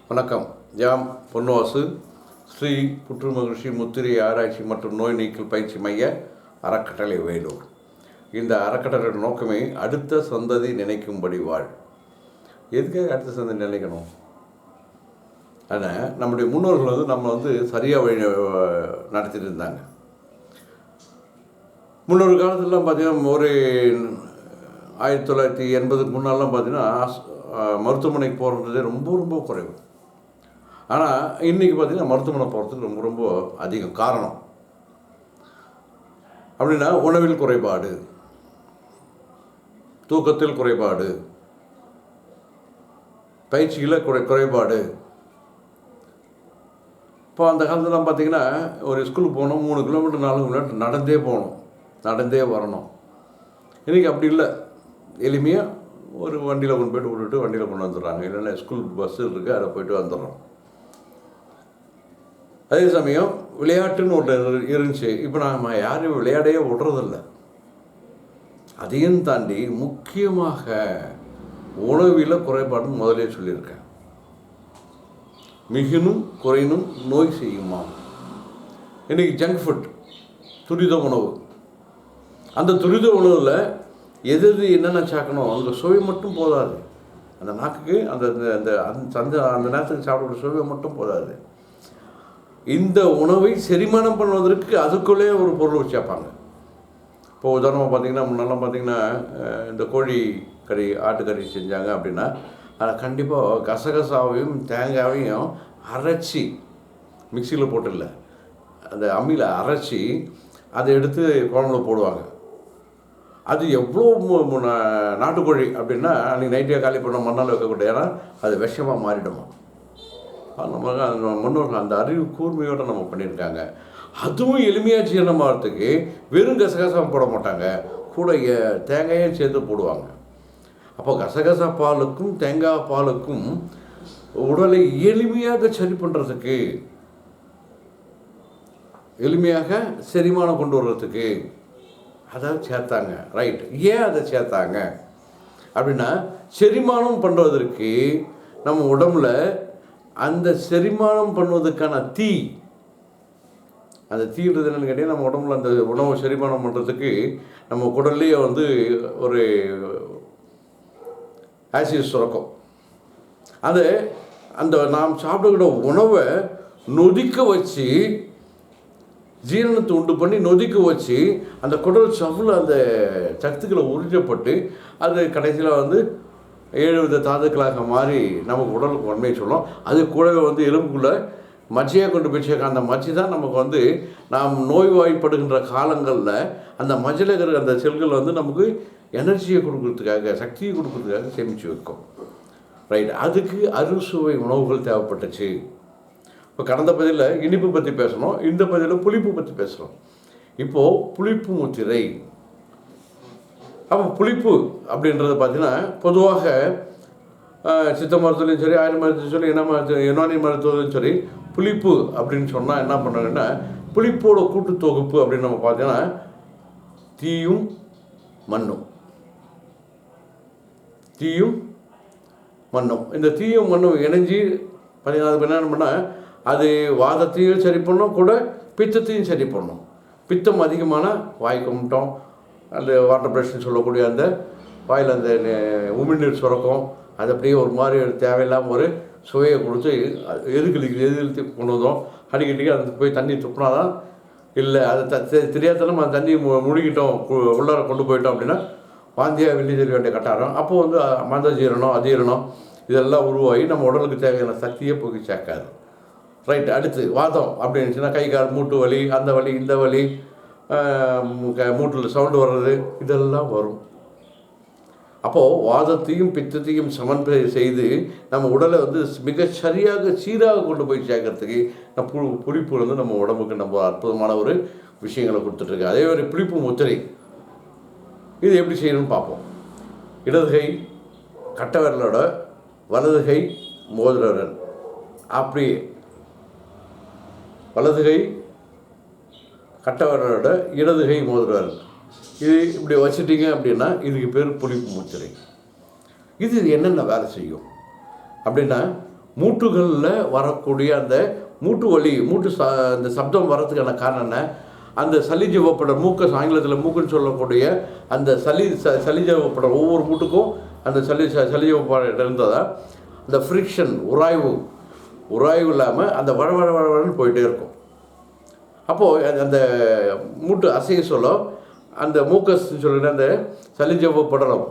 வணக்கம். ஜாம் பொன்வாசு, ஸ்ரீ புற்றுமகிழ்ச்சி முத்திரை ஆராய்ச்சி மற்றும் நோய் நீக்கல் பயிற்சி மைய அறக்கட்டளை வேலூர். இந்த அறக்கட்டளை நோக்கமே அடுத்த சந்ததி நினைக்கும்படி வாழ். எதுக்காக அடுத்த சந்ததி நினைக்கணும்? ஆனால் நம்முடைய முன்னோர்கள் நம்ம சரியாக வழி நடத்திட்டு இருந்தாங்க. முன்னொரு காலத்துலலாம் பார்த்திங்கன்னா ஒரு 1980க்கு முன்னாலாம் பார்த்திங்கன்னா மருத்துவமனைக்கு போகிறதே ரொம்ப ரொம்ப குறைவு. ஆனால் இன்றைக்கி பார்த்திங்கன்னா மருத்துவமனை போகிறதுக்கு ரொம்ப ரொம்ப அதிகம். காரணம் அப்படின்னா உணவில் குறைபாடு, தூக்கத்தில் குறைபாடு, பயிற்சியில் குறைபாடு. இப்போ அந்த காலத்துலாம் பார்த்திங்கன்னா ஒரு ஸ்கூலுக்கு போகணும், 3 கிலோமீட்டர் 4 கிலோமீட்டர் நடந்தே போகணும், நடந்தே வரணும். இன்றைக்கி அப்படி இல்லை. எளிமையாக ஒரு வண்டியில் கொண்டு போய்ட்டு விட்டுட்டு வண்டியில் கொண்டு வந்துடுறாங்க. இல்லைன்னா ஸ்கூல் பஸ்ஸு இருக்குது, அதில் போய்ட்டு வந்துடுறோம். அதே சமயம் விளையாட்டுன்னு ஒன்று இருந்துச்சு. இப்போ நாம் யாரையும் விளையாடையே விடுறதில்ல. அதையும் தாண்டி முக்கியமாக உணவில் குறைபாடுன்னு முதலே சொல்லியிருக்கேன். மிகினும் குறையினும் நோய் செய்யுமா. இன்றைக்கி ஜங்க் ஃபுட், துரித உணவு. அந்த துரித உணவில் எது என்னென்ன சேர்க்கணும், அந்த சுவை மட்டும் போதாது. அந்த நாக்குக்கு அந்த அந்த நேரத்துக்கு சாப்பிட்ற சுவை மட்டும் போதாது. இந்த உணவை செரிமானம் பண்ணுவதற்கு அதுக்குள்ளே ஒரு பொருள் சேர்ப்பாங்க. இப்போ உதாரணமாக பார்த்திங்கன்னா முன்னெல்லாம் பார்த்திங்கன்னா இந்த கோழி கறி, ஆட்டுக்கறி செஞ்சாங்க அப்படின்னா அதில் கண்டிப்பாக கசகசாவையும் தேங்காயையும் அரைச்சி, மிக்சியில் போட்டுடல, அந்த அம்மியில் அரைச்சி அதை எடுத்து குழம்புல போடுவாங்க. அது எவ்வளோ நாட்டுக்கோழி அப்படின்னா அன்றைக்கி நைட்டே காலி பண்ண மண்ணால் வைக்கக்கூடிய, ஏன்னா அது விஷமாக மாறிடுமா. நம்ம முன்னோர்கள் அந்த அறிவு கூர்மையோடு நம்ம பண்ணியிருக்காங்க. அதுவும் எளிமையாக ஜீரணமாகறதுக்கு வெறும் கசகசம் போட மாட்டாங்க, கூட தேங்காயும் சேர்த்து போடுவாங்க. அப்போ கசகசா பாலுக்கும் தேங்காய் பாலுக்கும் உடலை எளிமையாக சரி பண்ணுறதுக்கு, எளிமையாக செரிமானம் கொண்டு வர்றதுக்கு அதை சேர்த்தாங்க. ரைட். ஏன் அதை சேர்த்தாங்க அப்படின்னா, செரிமானம் பண்ணுவதற்கு நம்ம உடம்புல அந்த செரிமானம் பண்ணுவதற்கான அந்த தீன்றது என்னென்னு கேட்டீங்கன்னா, நம்ம உடம்புல அந்த உணவை செரிமானம் பண்ணுறதுக்கு நம்ம குடல்லையே ஒரு ஆசிட் சுரக்கும். அது அந்த நாம் சாப்பிடக்கூடிய உணவை நொதிக்க வச்சு, ஜீரணத்தை உண்டு பண்ணி நொதிக்க வச்சு, அந்த குடல் சவ்வில் அந்த சத்துக்களை உறிஞ்சப்பட்டு அது கடைசியில் 7 வித தாதுக்களாக மாறி நமக்கு உடலுக்கு உண்மையை சொல்லும். அது கூடவே எலும்புக்குள்ளே மச்சையாக கொண்டு போய் சேர்க்க. அந்த மச்சை தான் நமக்கு நாம் நோய்வாய்ப்படுகின்ற காலங்களில் அந்த மச்சையில் இருக்கிற அந்த செல்கள் நமக்கு எனர்ஜியை கொடுக்கறதுக்காக, சக்தியை கொடுக்கறதுக்காக சேமித்து வைக்கும். ரைட். அதுக்கு அறுசுவை உணவுகள் தேவைப்பட்டுச்சு. இப்போ கடந்த பதிவில் இனிப்பு பற்றி பேசணும், இந்த பதிவில் புளிப்பு பற்றி பேசுகிறோம். இப்போது புளிப்பு முத்திரை. அப்போ புளிப்பு அப்படின்றது பார்த்திங்கன்னா பொதுவாக சித்த மருத்துவலையும் சரி, ஆயுர்வேத மருத்துவம் சரி, யுனானி மருத்துவத்தையும் சரி, புளிப்பு அப்படின்னு சொன்னால் என்ன பண்ணுறாங்கன்னா, புளிப்போட கூட்டு தொகுப்பு அப்படின்னு நம்ம பார்த்தீங்கன்னா தீயும் மண்ணும். இந்த தீயும் மண்ணும் இணைஞ்சி பார்த்தீங்கன்னா அதுக்கு என்ன பண்ணால் அது வாதத்தையும் சரி பண்ணும், கூட பித்தத்தையும் சரி பண்ணும். பித்தம் அதிகமான வாய் கும்பிட்டோம், அந்த வாட்டர் ப்ரஷ்ன்னு சொல்லக்கூடிய அந்த வாயில் அந்த உமிழ்நீர் சுரக்கும். அது அப்படியே ஒரு மாதிரி தேவையில்லாமல் ஒரு சுவையை கொடுத்து எதிர்த்து கொண்டு வந்தோம். அடிக்கடிக்கு அது போய் தண்ணி துப்புனா தான், இல்லை அதை தெரியாதனம் அந்த தண்ணி முழுகிட்டோம், உள்ளார கொண்டு போயிட்டோம் அப்படின்னா வாந்தியாக வெளியே தெரிய வேண்டிய கட்டாரம். அப்போது மந்த ஜீரணம், அதீரணம் இதெல்லாம் உருவாகி நம்ம உடலுக்கு தேவையான சக்தியை போக்கி சேர்க்காது. ரைட். அடுத்து வாதம் அப்படின்னுச்சுன்னா கை கால் மூட்டு வலி, அந்த வலி, இந்த வலி, மூட்டில் சவுண்டு வர்றது, இதெல்லாம் வரும். அப்போது வாதத்தையும் பித்தத்தையும் சமன்பை செய்து நம்ம உடலை மிக சரியாக சீராக கொண்டு போய் சேர்க்கறதுக்கு புளிப்பு நம்ம உடம்புக்கு நம்ம அற்புதமான ஒரு விஷயங்களை கொடுத்துட்ருக்கு. அதே மாதிரி புளிப்பு முத்திரை இது எப்படி செய்யணும்னு பார்ப்போம். இடது கை கட்டை விரலோட வலது கை மோதிர விரல், அப்படியே வலது கை கட்டை விரலோட இடது கை மோதிர விரல், இது இப்படி வச்சுட்டிங்க அப்படின்னா இதுக்கு பேர் புளிப்பு முத்திரை. இது என்னென்ன வேலை செய்யும் அப்படின்னா, மூட்டுகளில் வரக்கூடிய அந்த மூட்டு வலி அந்த சப்தம் வர்றதுக்கான காரணம் என்ன? அந்த சளிஜவப்பட மூக்கு, ஆங்கிலத்தில் மூக்குன்னு சொல்லக்கூடிய அந்த சளிஜவப்பட ஒவ்வொரு மூட்டுக்கும் அந்த சளிஜவப்பட இருந்ததா அந்த ஃப்ரிக்ஷன் உராய்வு இல்லாமல் அந்த வழவழன்னு போயிட்டே இருக்கும். அப்போது அந்த மூட்டு அசைய சொல்ல அந்த மூக்கஸ்ன்னு சொல்லிட்டு அந்த சளிஜவப்படலம்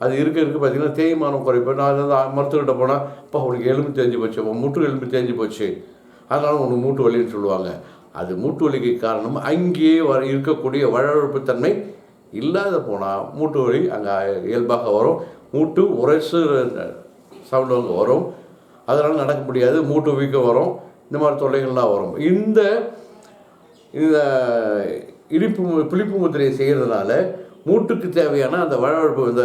அது இருக்க பார்த்திங்கன்னா தேய்மானம் குறைப்பேன். நான் வந்து மருத்துவர்கிட்ட போனால் இப்போ உனக்கு எலும்பு தேஞ்சு போச்சு, மூட்டு எலும்பு தேஞ்சு போச்சு, அதனால உனக்கு மூட்டு வலின்னு சொல்லுவாங்க. அது மூட்டு வலிக்கு காரணம் அங்கேயே இருக்கக்கூடிய வழவழப்புத்தன்மை இல்லாத போனால் மூட்டு வலி அங்கே இயல்பாக வரும். மூட்டு உரைசு சவுண்டு அங்கே வரும், அதனால் நடக்க முடியாது, மூட்டு வீக்கம் வரும், இந்த மாதிரி தொல்லைகள்லாம் வரும். இந்த புளிப்பு முத்திரையை செய்கிறதுனால மூட்டுக்கு தேவையான அந்த வழவழப்பு இந்த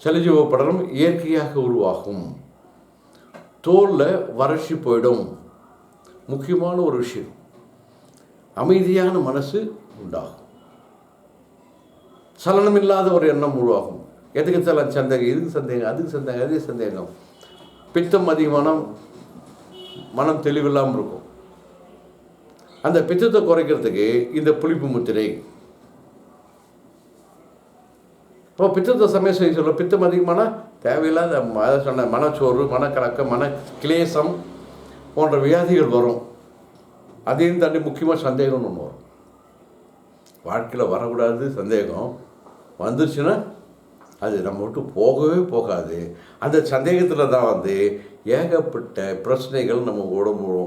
சளிஜீவ படலம் இயற்கையாக உருவாகும். தோலில் வறட்சி போயிடும். முக்கியமான ஒரு விஷயம், அமைதியான மனசு உண்டாகும், சலனமில்லாத ஒரு எண்ணம் உருவாகும். எதுக்கு சந்தேகம், இதுக்கு சந்தேகம், அதுக்கு சந்தேகம், அதே சந்தேகம், பித்தம் அதிகமான மனம் தெளிவில்லாமல் இருக்கும். அந்த பித்தத்தை குறைக்கிறதுக்கு இந்த புளிப்பு முத்திரை. இப்போ பித்தத்தை சமயம் செய்ய சொல்ல பித்தம் அதிகமான தேவையில்லாத அதை சொன்ன மனச்சோறு, மனக்கலக்கம், மன கிளேசம் போன்ற வியாதிகள் வரும். அதையும் தாண்டி முக்கியமாக சந்தேகம்னு ஒன்று வரும். வாழ்க்கையில் வரக்கூடாது சந்தேகம், வந்துருச்சுன்னா அது நம்ம விட்டு போகவே போகாது. அந்த சந்தேகத்தில் தான் வந்து ஏகப்பட்ட பிரச்சனைகள் நம்ம உடம்பு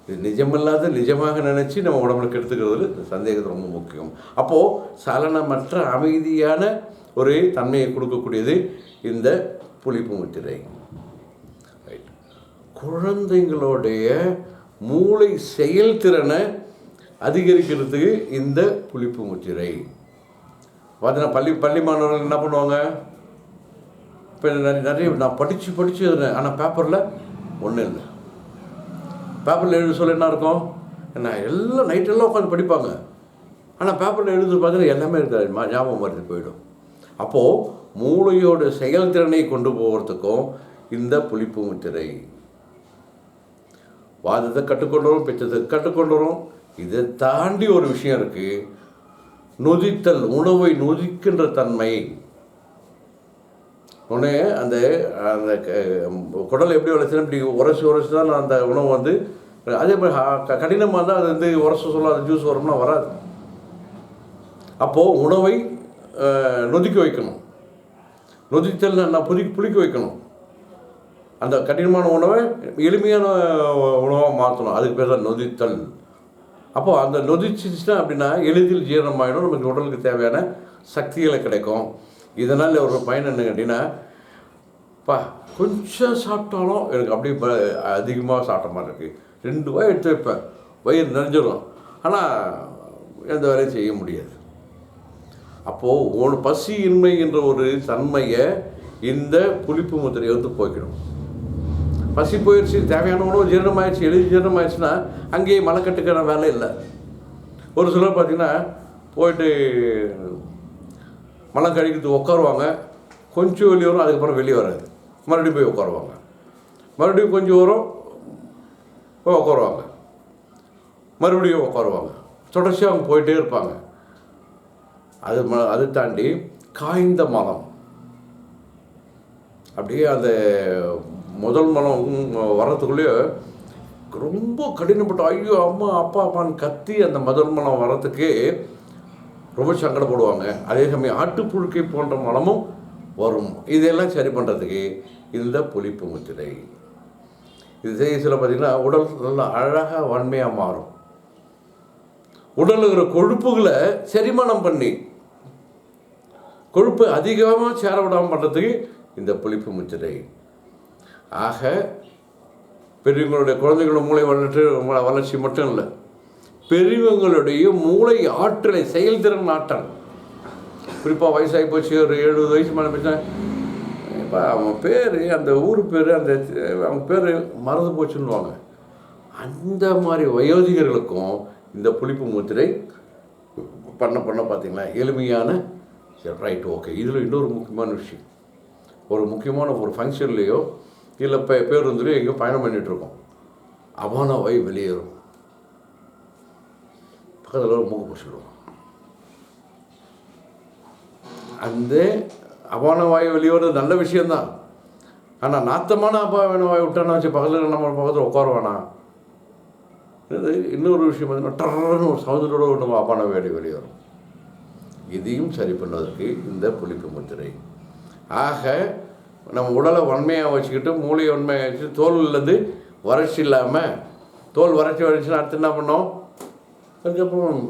இது நிஜமில்லாத நிஜமாக நினச்சி நம்ம உடம்புல கெடுத்துக்கிறது சந்தேகத்தை ரொம்ப முக்கியம். அப்போது சலனமற்ற அமைதியான ஒரு தன்மையை கொடுக்கக்கூடியது இந்த புளிப்பு முத்திரை. குழந்தைங்களுடைய மூளை செயல்திறனை அதிகரிக்கிறதுக்கு இந்த புளிப்பு முத்திரை. பார்த்தீங்கன்னா பள்ளி மாணவர்கள் என்ன பண்ணுவாங்க, இப்போ நிறைய நான் படித்து எழுதுனேன், ஆனால் பேப்பரில் ஒன்றும் இல்லை. பேப்பரில் எழுத சொல்ல என்ன இருக்கும், என்ன எல்லாம் நைட்டெல்லாம் உட்காந்து படிப்பாங்க, ஆனால் பேப்பரில் எழுது பார்த்தீங்கன்னா எல்லாமே இருக்காது, ஞாபகம் மறந்து போயிடும். அப்போது மூளையோட செயல்திறனை கொண்டு போகிறதுக்கும் இந்த புளிப்பு முத்திரை வாதத்தை கற்றுக்கொண்டு வரும், பித்தத்தை கற்றுக்கொண்டு வரும். இதை தாண்டி ஒரு விஷயம் இருக்குது, நொதித்தல், உணவை நொதிக்கின்ற தன்மை. உடனே அந்த அந்த குடலை எப்படி வளர்ச்சுன்னா இப்படி உரைச்சி தான் அந்த உணவு வந்து, அதே மாதிரி கடினமாக இருந்தால் அது வந்து உரைச்ச சொல்ல அது ஜூஸ் வரும்னா வராது. அப்போது உணவை நொதிக்க வைக்கணும். நொதித்தல் நான் புளிக்க வைக்கணும். அந்த கடினமான உணவை எளிமையான உணவாக மாற்றணும், அதுக்கு பேர் தான் நொதித்தல். அப்போது அந்த நொதிச்சிச்சுன்னா அப்படின்னா எளிதில் ஜீரணமாகிடும், நமக்கு உடலுக்கு தேவையான சக்திகளை கிடைக்கும். இதனால் ஒரு பயன் என்ன கேட்டிங்கன்னா, கொஞ்சம் சாப்பிட்டாலும் எனக்கு அப்படியே அதிகமாக சாப்பிட்ட மாதிரி இருக்குது, 2 வாய் எடுத்து வைப்பேன், வயிறு நிறைஞ்சிடும், ஆனால் எந்த வேலையும் செய்ய முடியாது. அப்போது பசியின்மை என்ற ஒரு தன்மையை இந்த புளிப்பு முத்திரையை வந்து போய்க்கிடும். பசி போயிடுச்சு, தேவையான உணவு ஜீரணமாயிடுச்சு, எளிதில் ஜீரணமாயிடுச்சுன்னா அங்கேயே மலைக்கட்டுக்கான வேலை இல்லை. ஒரு சிலர் பார்த்திங்கன்னா போயிட்டு மலம் கழிக்கிறதுக்கு உட்காருவாங்க, கொஞ்சம் வெளியே வரும், அதுக்கப்புறம் வெளியே வராது, மறுபடியும் போய் உட்காருவாங்க, மறுபடியும் கொஞ்சம் வரும், போய் உட்காருவாங்க, மறுபடியும் உட்காருவாங்க, தொடர்ச்சியாக அவங்க போயிட்டே இருப்பாங்க. அதை தாண்டி காய்ந்த மலம், அப்படியே அந்த முதல் மலம் வரத்துக்குள்ளேயே ரொம்ப கடினப்பட்ட ஐயோ அம்மா அப்பா அப்பான்னு கத்தி அந்த முதல் மலம் வரத்துக்கே ரொம்ப சங்கடப்படுவாங்க. அதே சமயம் ஆட்டுப்புழுக்கை போன்ற மலமும் வரும். இதெல்லாம் சரி பண்ணுறதுக்கு இந்த புளிப்பு முத்திரை இது செய்ய சில பார்த்திங்கன்னா உடல் நல்லா அழகாக வன்மையாக மாறும். உடலில் இருக்கிற கொழுப்புகளை செரிமானம் பண்ணி கொழுப்பு அதிகமாக சேர விடாமல் பண்ணுறதுக்கு இந்த புளிப்பு முத்திரை. ஆக பெரியவங்களுடைய குழந்தைகளோட மூளை வளர்ச்சி மட்டும் இல்லை, பெரியவங்களுடைய மூளை ஆற்றலை, செயல்திறன் ஆற்றல், குறிப்பாக வயசாகி போச்சு, ஒரு 70 வயசு மேலே போச்சுன்னா, இப்போ அவன் பேர், அந்த ஊர் பேர், அந்த அவங்க பேர் மறந்து போச்சுன்னுவாங்க. அந்த மாதிரி வயோதிகர்களுக்கும் இந்த புளிப்பு முத்திரை பண்ண பார்த்திங்களா எளிமையான ரைட். ஓகே, இதில் இன்னொரு முக்கியமான விஷயம், ஒரு முக்கியமான ஒரு ஃபங்க்ஷன்லேயோ இல்லை பேருந்துலையோ எங்கேயோ பயணம் பண்ணிகிட்ருக்கோம், அபான வாயு வெளியேறும். பக்கத்தில் ஒரு மூக்கு பிடிச்சிடுவோம். அந்த அபான வாயு வெளியேறது நல்ல விஷயந்தான். ஆனால் நாத்தமான அபான வாயு விட்டானா வச்சு பக்கத்தில் நம்ம பக்கத்தில் உட்கார வேணாம். இன்னொரு விஷயம் பார்த்தீங்கன்னா டர்ன்னு ஒரு சவுண்டோட நம்ம அபான வாயு வெளியேறும். இதையும் சரி பண்ணுவதற்கு இந்த புளிப்பு முத்திரை. ஆக நம்ம உடலை வன்மையாக வச்சுக்கிட்டு மூளையை வன்மையாக வச்சு தோல்லேருந்து வறட்சி இல்லாமல், தோல் வறட்சி வந்துச்சுன்னா அடுத்து என்ன பண்ணோம், அதுக்கப்புறம்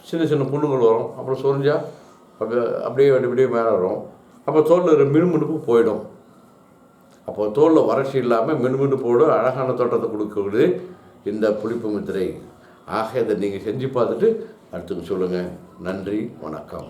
சின்ன சின்ன புண்ணுகள் வரும், அப்புறம் சொரிஞ்சா அப்படியே அப்படியே மேலே வரும். அப்போ தோலில் மினுமினுப்பு போயிடும். அப்போ தோலில் வறட்சி இல்லாமல் மினுமினுப்போடு அழகான தோட்டத்தை கொடுக்கறது இந்த புளிப்பு முத்திரை. ஆக இதை நீங்கள் செஞ்சு பார்த்துட்டு அடுத்து சொல்லுங்கள். நன்றி, வணக்கம்.